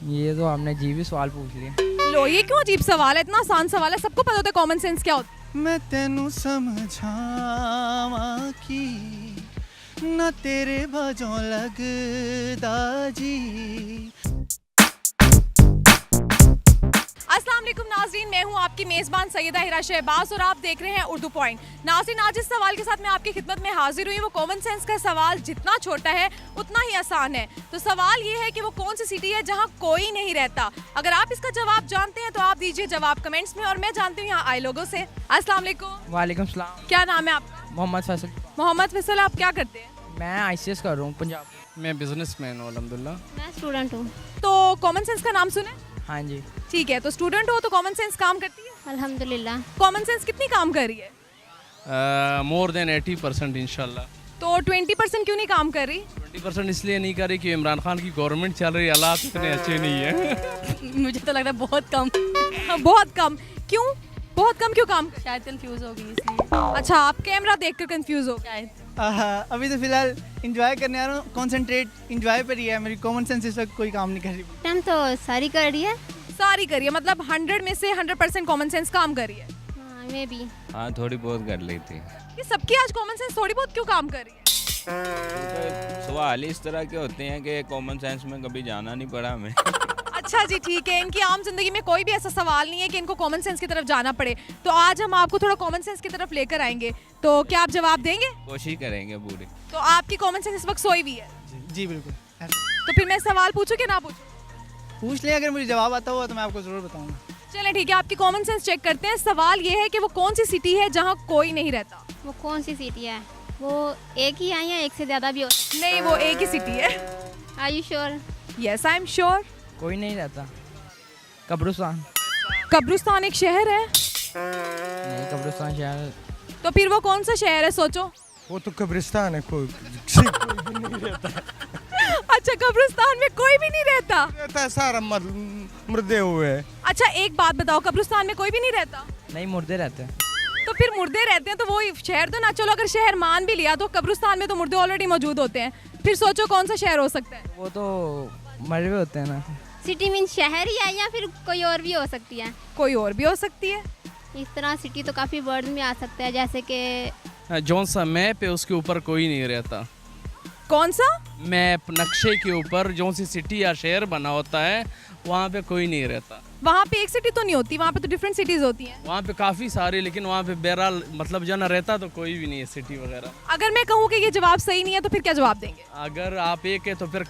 ये तो आपने अजीब ही सवाल पूछ लिया। लो, ये क्यों अजीब सवाल है? इतना आसान सवाल है, सबको पता होता है कॉमन सेंस क्या होता है। मैं तेनू समझावा की न तेरे वजों लगदा जी। अस्सलाम वालेकुम नाज़रीन, मैं हूं आपकी मेज़बान सैयदा हिरा शहबाज और आप देख रहे हैं उर्दू पॉइंट। नाज़रीन, आज इस सवाल के साथ मैं आपकी खिदमत में हाजिर हुई। वो कॉमन सेंस का सवाल जितना छोटा है उतना ही आसान है। तो सवाल ये है कि वो कौन सी सिटी है जहां कोई नहीं रहता। अगर आप इसका जवाब जानते हैं तो आप दीजिए जवाब कमेंट्स में, और मैं जानती हूँ यहाँ आए लोगों से। अस्सलाम वालेकुम। वालेकुम सलाम। क्या नाम है आपका? मोहम्मद फैसल। मोहम्मद फैसल, आप क्या करते हैं? मैं ICS कर रहा हूँ पंजाब। मैं बिजनेसमैन हूँ अल्हम्दुलिल्लाह। मैं स्टूडेंट हूँ। तो कॉमन सेंस का नाम सुने? हाँ जी। ठीक है, तो स्टूडेंट हो तो कॉमन सेंस काम करती है? अल्हम्दुलिल्लाह। कॉमन सेंस कितनी काम कर रही है? मोर देन 80% इंशाल्लाह। तो 20% क्यों नहीं काम कर रही? 20% इसलिए नहीं कर रही कि इमरान खान की गवर्नमेंट चल रही है, हालात इतने अच्छे नहीं है। मुझे तो लग रहा है बहुत कम। हाँ, बहुत कम। क्यों बहुत कम? क्यों काम? शायद कंफ्यूज हो गई इसलिए अच्छा, आप कैमरा देखकर कंफ्यूज हो? शायद। अभी तो फिलहाल इंजॉय करने आ रहा हूँ, कॉन्सेंट्रेट इंजॉय पर ही है। मेरी कॉमन सेंस इस वक्त कोई काम नहीं कर रही। टाइम तो सारी कर रही है। सारी करिए, मतलब 100 में से 100% कॉमन सेंस काम कर रही है। हाँ, मैं भी। हाँ, थोड़ी बहुत कर लेती है। ये सबकी आज कॉमन सेंस थोड़ी बहुत क्यों काम कर रही है? तो सवाल ही इस तरह के होते हैं कि कॉमन सेंस में कभी जाना नहीं पड़ा हमें। अच्छा जी, ठीक है। इनकी आम जिंदगी में कोई भी ऐसा सवाल नहीं है कि इनको कॉमन सेंस की तरफ जाना पड़े। तो आज हम आपको थोड़ा कॉमन सेंस की तरफ लेकर आएंगे, तो क्या आप जवाब देंगे? कोशिश करेंगे पूरी। तो आपकी कॉमन सेंस इस वक्त सोई हुई है, जी बिल्कुल। तो फिर मैं सवाल पूछूं कि ना पूछूं? पूछ लें, अगर मुझे जवाब आता हुआ तो मैं आपको ज़रूर बताऊँगा। चलें ठीक है, आपकी कॉमन सेंस चेक करते हैं। सवाल ये है कि वो कौन सी सिटी है जहाँ कोई नहीं रहता? वो कौन सी सिटी है? वो एक ही है या एक से ज़्यादा भी हो सकती नहीं, वो एक ही सिटी है। है? Are you sure? Yes, I am sure. कोई नहीं रहता। कब्रिस्तान। कब्रिस्तान एक शहर है? नहीं, कब्रिस्तान शहर। तो फिर वो कौन सा शहर है, सोचो। वो तो कब्रिस्तान है, कोई अच्छा, कब्रिस्तान में कोई भी नहीं रहता? रहता है, सारा मुर्दे हुए हैं। अच्छा, एक बात बताओ, कब्रिस्तान में कोई भी नहीं रहता? नहीं, मुर्दे रहते हैं। तो फिर मुर्दे रहते हैं तो वो शहर तो ना। चलो, अगर शहर मान भी लिया तो कब्रिस्तान में तो मुर्दे ऑलरेडी मौजूद होते हैं। फिर सोचो कौन सा शहर हो सकता है? वो तो मरे हुए होते हैं ना। सिटी मीन शहर ही है या फिर कोई और भी हो सकती है? कोई और भी हो सकती है। इस तरह सिटी तो काफ़ी वर्ड में आ सकता है, जैसे कि जौन सा मैप है उसके ऊपर कोई नहीं रहता। कौन सा मैप, नक्शे के ऊपर जौन सी सिटी या शहर बना होता है वहाँ पे कोई नहीं रहता। वहाँ पे एक सिटी तो नहीं होती, वहाँ पे तो डिफरेंट सिटीज होती हैं। वहाँ पे काफ़ी सारे, लेकिन वहाँ पे बहरहाल मतलब जो ना रहता तो कोई भी नहीं है सिटी वगैरह। अगर मैं कहूँ कि ये जवाब सही नहीं है तो फिर क्या जवाब देंगे? अगर आप एक है तो फिर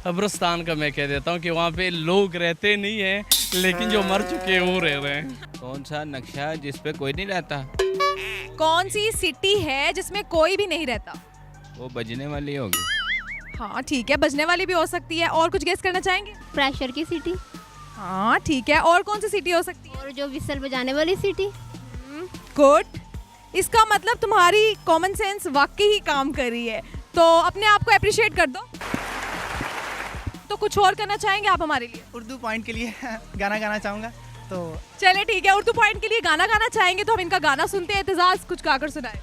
कब्रिस्तान का मैं कह देता हूँ कि वहाँ पे लोग रहते नहीं हैं, लेकिन जो मर चुके हैं वो रह रहे हैं। कौन सा नक्शा जिस पे कोई नहीं रहता? कौन सी सिटी है जिसमें कोई भी नहीं रहता? वो बजने वाली होगी। हाँ ठीक है, बजने वाली भी हो सकती है। और कुछ गेस करना चाहेंगे? प्रेशर की सिटी। हाँ ठीक है, और कौन सी सिटी हो सकती है? और जो विसल बजाने वाली सिटी। गुड। इसका मतलब तुम्हारी कॉमन सेंस वाकई ही काम कर रही है, तो अपने आप को अप्रिशिएट कर दो। तो कुछ और करना चाहेंगे आप हमारे लिए? उर्दू पॉइंट के लिए गाना गाना चाहूँगा। तो चले ठीक है, उर्दू पॉइंट के लिए गाना गाना चाहेंगे तो हम इनका गाना सुनते हैं। एतजाज कुछ गाकर सुनाए।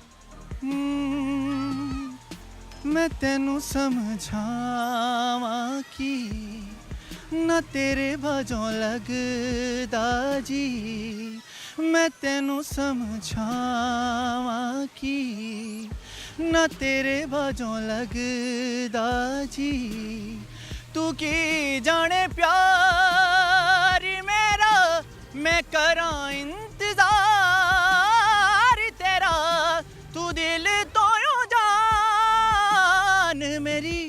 मैं तेनू समझावा की न तेरे वजों लगदा जी। मैं तेनू समझावा की न तेरे वजों लगदा जी। तू की जाने प्यार मेरा, मैं करां इंतजार तेरा। तू दिल तो यूं जान मेरी,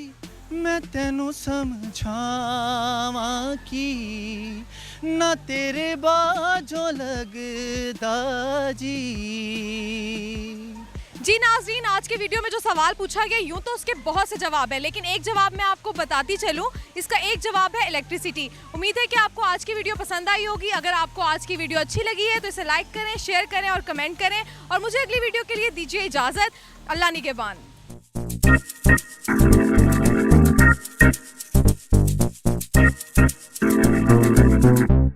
मैं तेनू समझावा की न तेरे बाजों लगदा जी। जी नाज़रीन, आज के वीडियो में जो सवाल पूछा गया, यूं तो उसके बहुत से जवाब है, लेकिन एक जवाब मैं आपको बताती चलूं। इसका एक जवाब है इलेक्ट्रिसिटी। उम्मीद है कि आपको आज की वीडियो पसंद आई होगी। अगर आपको आज की वीडियो अच्छी लगी है तो इसे लाइक करें, शेयर करें और कमेंट करें। और मुझे अगली वीडियो के लिए दीजिए इजाज़त। अल्लाह निगहबान।